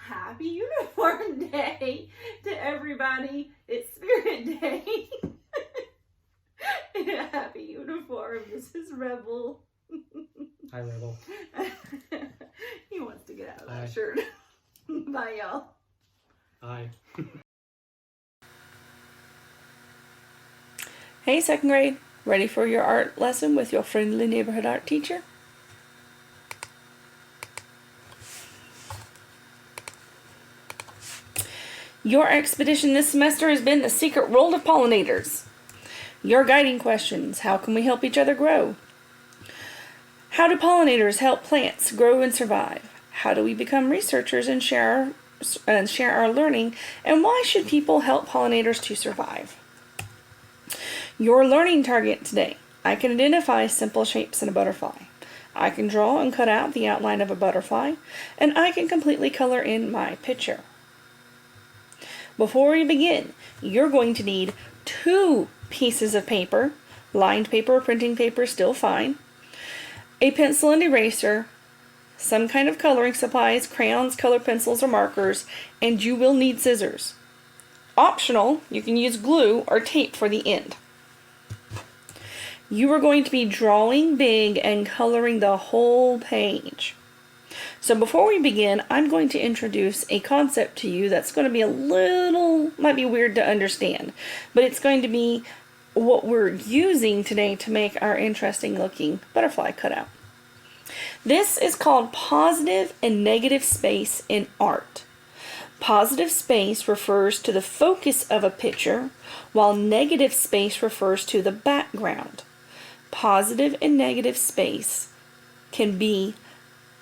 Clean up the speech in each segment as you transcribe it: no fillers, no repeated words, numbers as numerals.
Happy Uniform Day to everybody. It's Spirit Day. Happy uniform. This is Rebel. Hi, Rebel. He wants to get out of that Hi. shirt. Bye, y'all. Hi. Hey, second grade. Ready for your art lesson with your friendly neighborhood art teacher? Your expedition this semester has been the secret world of pollinators. Your guiding questions: how can we help each other grow? How do pollinators help plants grow and survive? How do we become researchers and share our learning? And why should people help pollinators to survive? Your learning target today: I can identify simple shapes in a butterfly. I can draw and cut out the outline of a butterfly, and I can completely color in my picture. Before we begin, you're going to need 2 pieces of paper, lined paper or printing paper, still fine, a pencil and eraser, some kind of coloring supplies, crayons, color pencils, or markers, and you will need scissors. Optional, you can use glue or tape for the end. You are going to be drawing big and coloring the whole page. So before we begin, I'm going to introduce a concept to you that's going to be might be weird to understand, but it's going to be what we're using today to make our interesting looking butterfly cutout. This is called positive and negative space in art. Positive space refers to the focus of a picture, while negative space refers to the background. Positive and negative space can be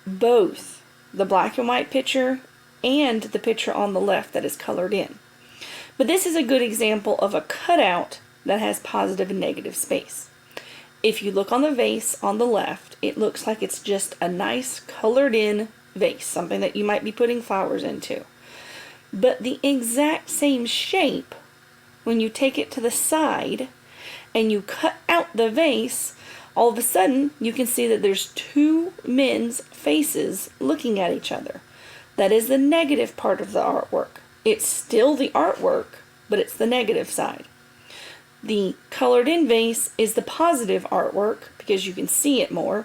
both the black and white picture and the picture on the left that is colored in. But this is a good example of a cutout that has positive and negative space. If you look on the vase on the left, it looks like it's just a nice colored in vase, something that you might be putting flowers into. But the exact same shape, when you take it to the side and you cut out the vase, all of a sudden you can see that there's 2 men's faces looking at each other. That is the negative part of the artwork. It's still the artwork, but it's the negative side. The colored in vase is the positive artwork because you can see it more,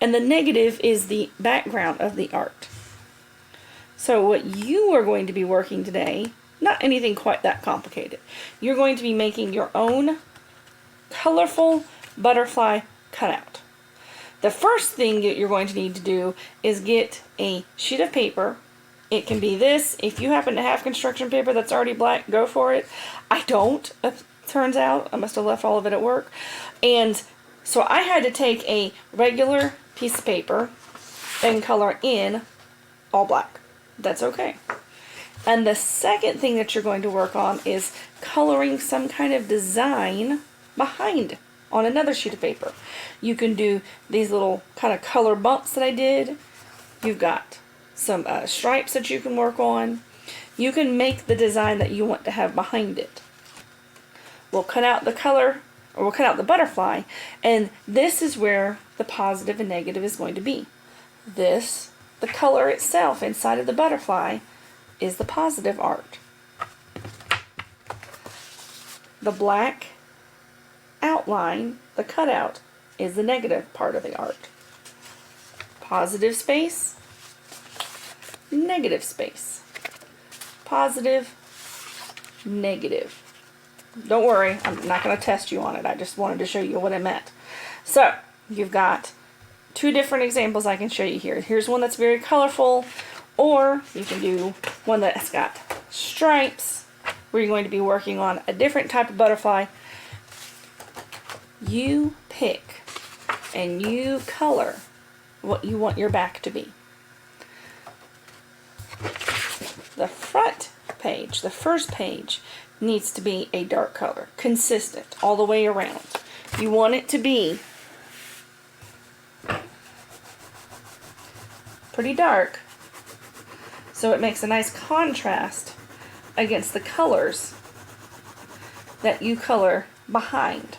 and the negative is the background of the art. So what you are going to be working today, not anything quite that complicated. You're going to be making your own colorful butterfly cutout. The first thing that you're going to need to do is get a sheet of paper. It can be this. If you happen to have construction paper that's already black, go for it. I don't, it turns out. I must have left all of it at work. And so I had to take a regular piece of paper and color in all black. That's okay. And the second thing that you're going to work on is coloring some kind of design behind on another sheet of paper. You can do these little kind of color bumps that I did. You've got some stripes that you can work on. You can make the design that you want to have behind it. We'll cut out the color, or we'll cut out the butterfly, and this is where the positive and negative is going to be. This, the color itself inside of the butterfly, is the positive art. The black outline, the cutout, is the negative part of the art. Positive space, negative space. Positive, negative. Don't worry, I'm not going to test you on it. I just wanted to show you what I meant. So, you've got 2 different examples I can show you here. Here's one that's very colorful, or you can do one that's got stripes, where you're going to be working on a different type of butterfly. You pick and you color what you want your back to be. The front page, the first page, needs to be a dark color, consistent all the way around. You want it to be pretty dark, so it makes a nice contrast against the colors that you color behind.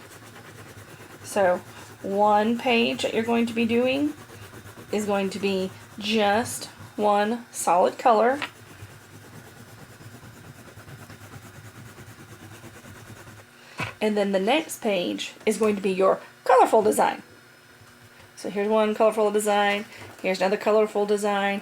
So one page that you're going to be doing is going to be just one solid color. And then the next page is going to be your colorful design. So here's one colorful design. Here's another colorful design.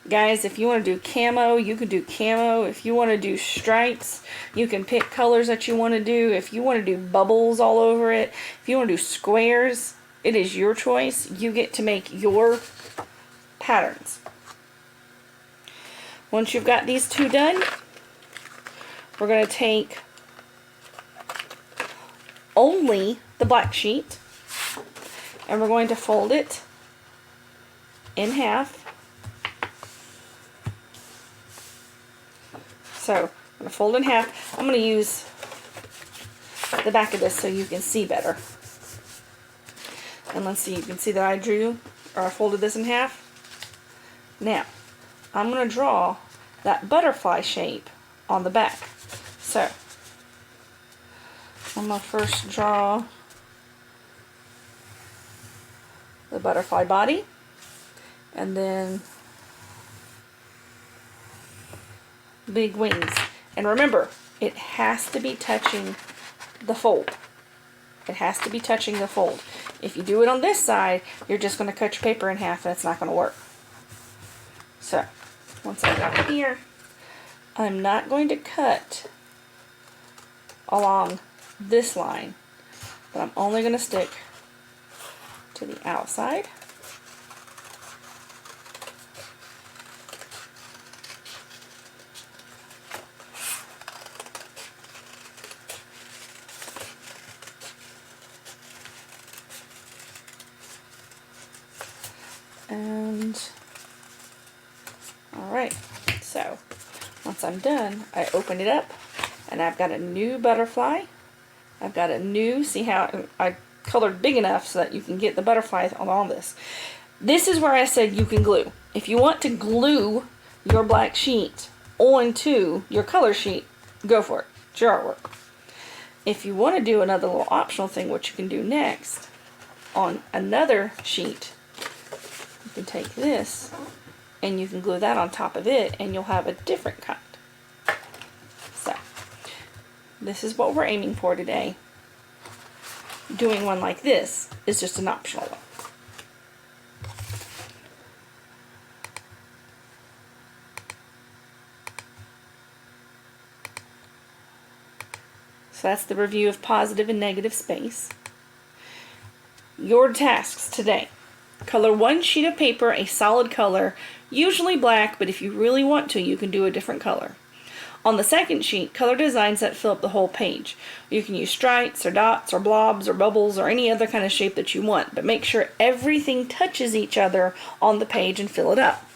Guys, if you want to do camo, you can do camo. If you want to do stripes, you can pick colors that you want to do. If you want to do bubbles all over it, if you want to do squares, it is your choice. You get to make your patterns. Once you've got these two done, we're going to take only the black sheet and we're going to fold it in half. So I'm going to fold in half. I'm going to use the back of this so you can see better. And let's see, you can see that I drew, or I folded this in half. Now, I'm going to draw that butterfly shape on the back. So, I'm going to first draw the butterfly body, and then big wings. And remember, it has to be touching the fold. It has to be touching the fold. If you do it on this side, you're just going to cut your paper in half and it's not going to work. So, once I got here, I'm not going to cut along this line, but I'm only going to stick to the outside. And alright, so once I'm done, I open it up and I've got a new butterfly. I've got a new, see how I colored big enough so that you can get the butterfly on this. This is where I said you can glue. If you want to glue your black sheet onto your color sheet, go for it. It's your artwork. If you want to do another little optional thing, what you can do next, on another sheet, you can take this and you can glue that on top of it and you'll have a different kind. So, this is what we're aiming for today. Doing one like this is just an optional one. So that's the review of positive and negative space. Your tasks today. Color one sheet of paper a solid color, usually black, but if you really want to, you can do a different color. On the second sheet, color designs that fill up the whole page. You can use stripes or dots or blobs or bubbles or any other kind of shape that you want, but make sure everything touches each other on the page and fill it up.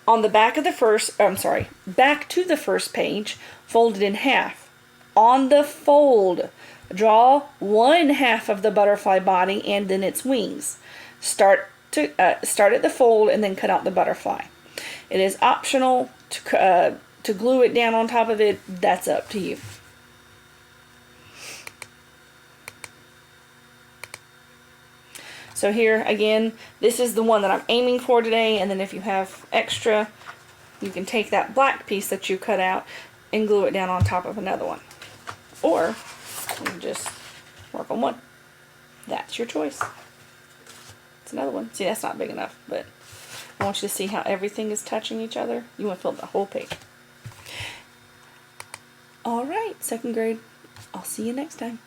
On the back of the back to the first page, fold it in half. On the fold, draw one half of the butterfly body and then its wings. Start at the fold and then cut out the butterfly. It is optional to glue it down on top of it. That's up to you. So here again, this is the one that I'm aiming for today, and then if you have extra, you can take that black piece that you cut out and glue it down on top of another one. Or you can just work on one. That's your choice. It's another one. See, that's not big enough, but I want you to see how everything is touching each other. You want to fill the whole page. Alright, second grade. I'll see you next time.